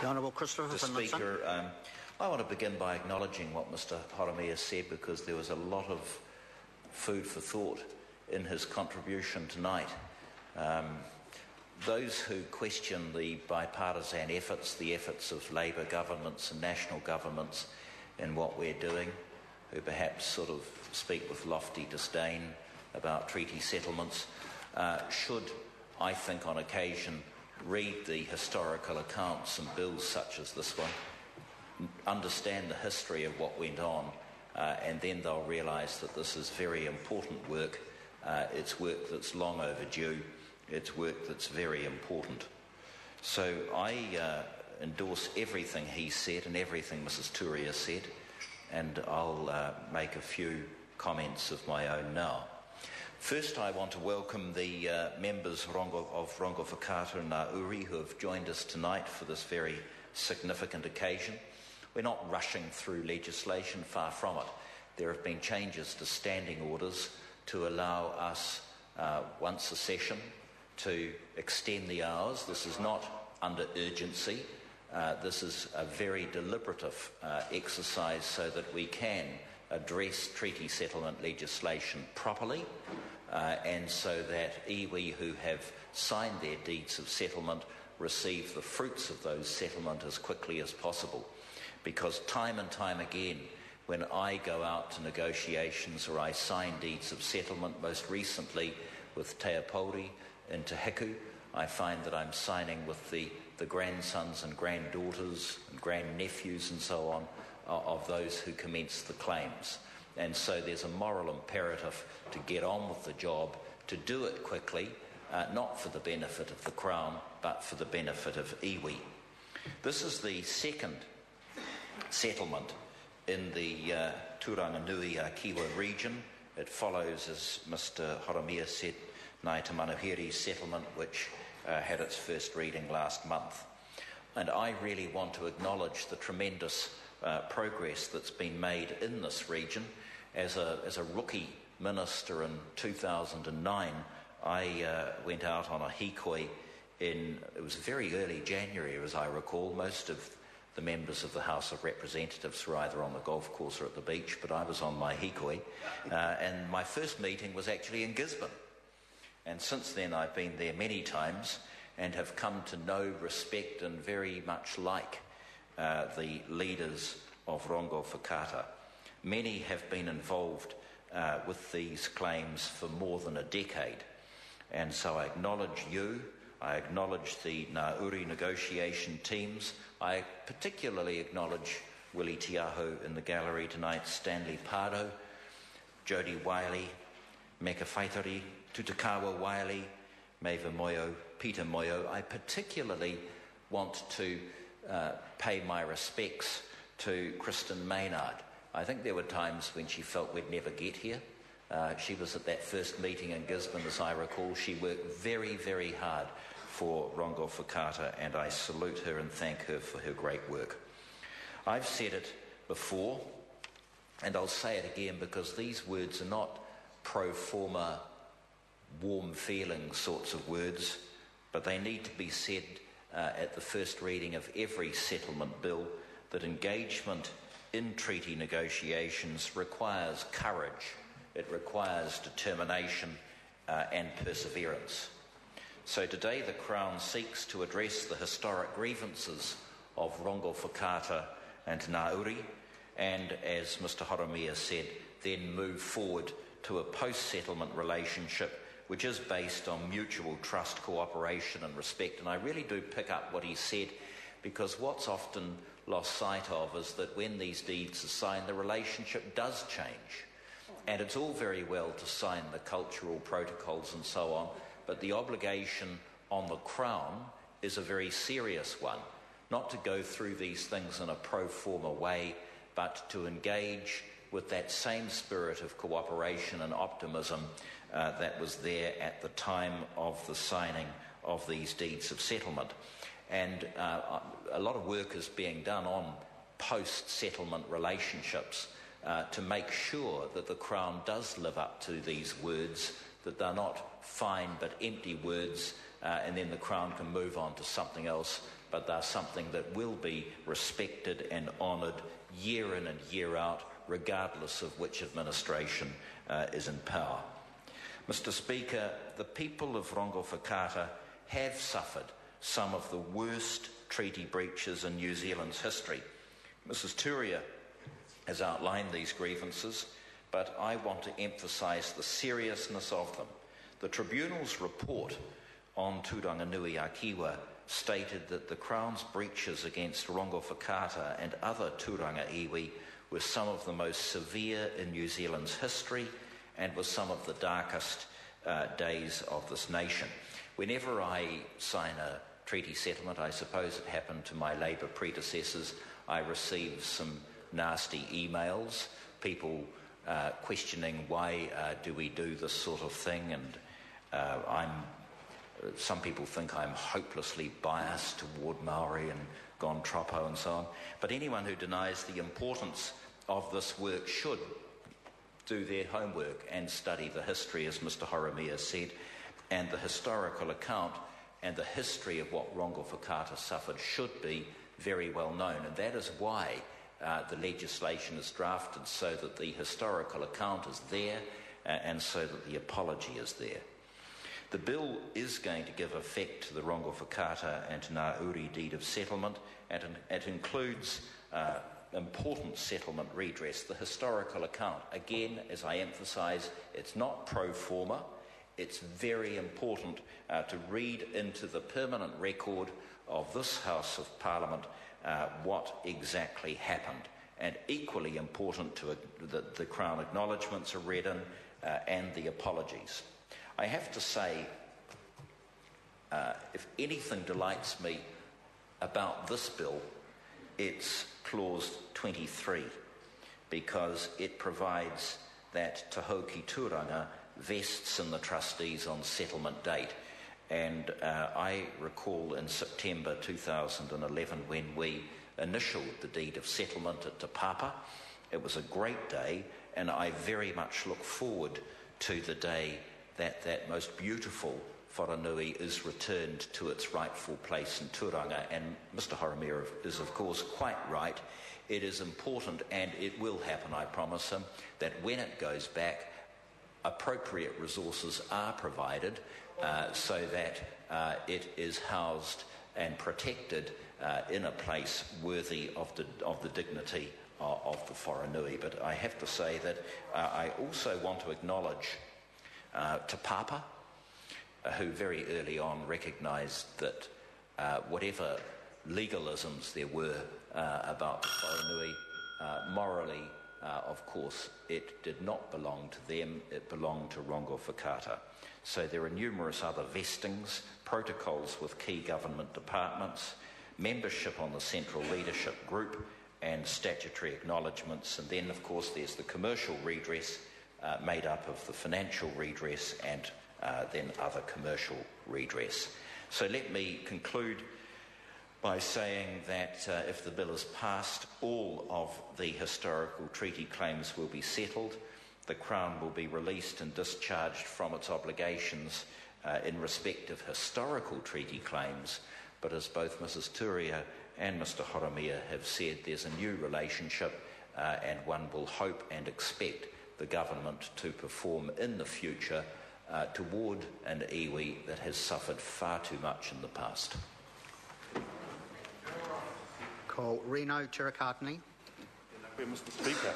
The Honourable Christopher Speaker, I want to begin by acknowledging what Mr Horomia said, because there was a lot of food for thought in his contribution tonight. Those who question the bipartisan efforts, the efforts of Labour governments and national governments in what we're doing, who perhaps sort of speak with lofty disdain about treaty settlements, should, I think, on occasion, read the historical accounts and bills such as this one, understand the history of what went on, and then they'll realise that this is very important work. It's work that's long overdue. It's work that's very important. So I endorse everything he said and everything Mrs Turia said, and I'll make a few comments of my own now. First, I want to welcome the members of Rongowhakaata and Ngāuri who have joined us tonight for this very significant occasion. We're not rushing through legislation, far from it. There have been changes to standing orders to allow us, once a session, to extend the hours. This is not under urgency. This is a very deliberative exercise so that we can address treaty settlement legislation properly, and so that iwi who have signed their deeds of settlement receive the fruits of those settlements as quickly as possible. Because time and time again, when I go out to negotiations or I sign deeds of settlement, most recently with Te Apori in Te Heku, I find that I'm signing with the grandsons and granddaughters and grandnephews and so on of those who commenced the claims. And so there's a moral imperative to get on with the job, to do it quickly, not for the benefit of the Crown, but for the benefit of iwi. This is the second settlement in the Turanganui-a-Kiwa region. It follows, as Mr Horomia said, Ngāi Te Manuhiri settlement, which had its first reading last month. And I really want to acknowledge the tremendous progress that's been made in this region. As a rookie minister in 2009, I went out on a hikoi it was very early January, as I recall. Most of the members of the House of Representatives were either on the golf course or at the beach, but I was on my hikoi, and my first meeting was actually in Gisborne. And since then I've been there many times and have come to know, respect and very much like the leaders of Rongowhakaata. Many have been involved with these claims for more than a decade, and so I acknowledge you. I acknowledge the Ngāuri negotiation teams. I particularly acknowledge Willie Tiaho in the gallery tonight, Stanley Pardo, Jody Wiley, Meka Whaitari, Tutakawa Wiley, Maeva Moyo, Peter Moyo. I particularly want to pay my respects to Kristen Maynard. I think there were times when she felt we'd never get here. She was at that first meeting in Gisborne, as I recall. She worked very, very hard for Rongowhakaata, and I salute her and thank her for her great work. I've said it before, and I'll say it again, because these words are not pro forma, warm feeling sorts of words, but they need to be said at the first reading of every settlement bill, that engagement in treaty negotiations requires courage, it requires determination and perseverance. So today the Crown seeks to address the historic grievances of Rongowhakaata and Ngāuri, and, as Mr Horomia said, then move forward to a post-settlement relationship which is based on mutual trust, cooperation and respect. And I really do pick up what he said, because what's often lost sight of is that when these deeds are signed, the relationship does change. And it's all very well to sign the cultural protocols and so on, but the obligation on the Crown is a very serious one, not to go through these things in a pro forma way, but to engage with that same spirit of cooperation and optimism that was there at the time of the signing of these deeds of settlement. And a lot of work is being done on post-settlement relationships to make sure that the Crown does live up to these words, that they're not fine but empty words, and then the Crown can move on to something else, but they're something that will be respected and honoured year in and year out, regardless of which administration is in power. Mr. Speaker, the people of Rongowhakaata have suffered some of the worst treaty breaches in New Zealand's history. Mrs. Turia has outlined these grievances, but I want to emphasise the seriousness of them. The Tribunal's report on Tūranganui-a-Kiwa stated that the Crown's breaches against Rongowhakaata and other Tūranga iwi were some of the most severe in New Zealand's history and were some of the darkest days of this nation. Whenever I sign a treaty settlement, I suppose it happened to my Labour predecessors, I receive some nasty emails, people questioning why do we do this sort of thing, and some people think I'm hopelessly biased toward Maori and Gontropo and so on. But anyone who denies the importance of this work should do their homework and study the history, as Mr. Horomia said, and the historical account and the history of what Rongowhakaata suffered should be very well known. And that is why the legislation is drafted, so that the historical account is there and so that the apology is there. The bill is going to give effect to the Rongowhakaata and Ngā Uri deed of settlement, and it includes important settlement redress. The historical account, again, as I emphasise, it's not pro forma. It's very important to read into the permanent record of this House of Parliament what exactly happened. And equally important to that the Crown acknowledgements are read in and the apologies. I have to say, if anything delights me about this bill, it's clause 23, because it provides that Te Hauki Tūranga vests in the trustees on settlement date. And I recall in September 2011 when we initialed the deed of settlement at Te Papa. It was a great day, and I very much look forward to the day that that most beautiful wharenui is returned to its rightful place in Tūranga. And Mr. Horomia is of course quite right. It is important, and it will happen, I promise him, that when it goes back, appropriate resources are provided so that it is housed and protected in a place worthy of the dignity of the wharenui. But I have to say that I also want to acknowledge Te Papa, who very early on recognised that whatever legalisms there were about the wharenui, morally, of course, it did not belong to them, it belonged to Rongowhakaata. So there are numerous other vestings, protocols with key government departments, membership on the Central Leadership Group, and statutory acknowledgements. And then, of course, there's the commercial redress made up of the financial redress and then other commercial redress. So let me conclude by saying that if the bill is passed, all of the historical treaty claims will be settled. The Crown will be released and discharged from its obligations in respect of historical treaty claims. But as both Mrs. Turia and Mr. Horomia have said, there's a new relationship and one will hope and expect the government to perform in the future toward an iwi that has suffered far too much in the past. Ko Reno Tirakatani. Mr. Speaker.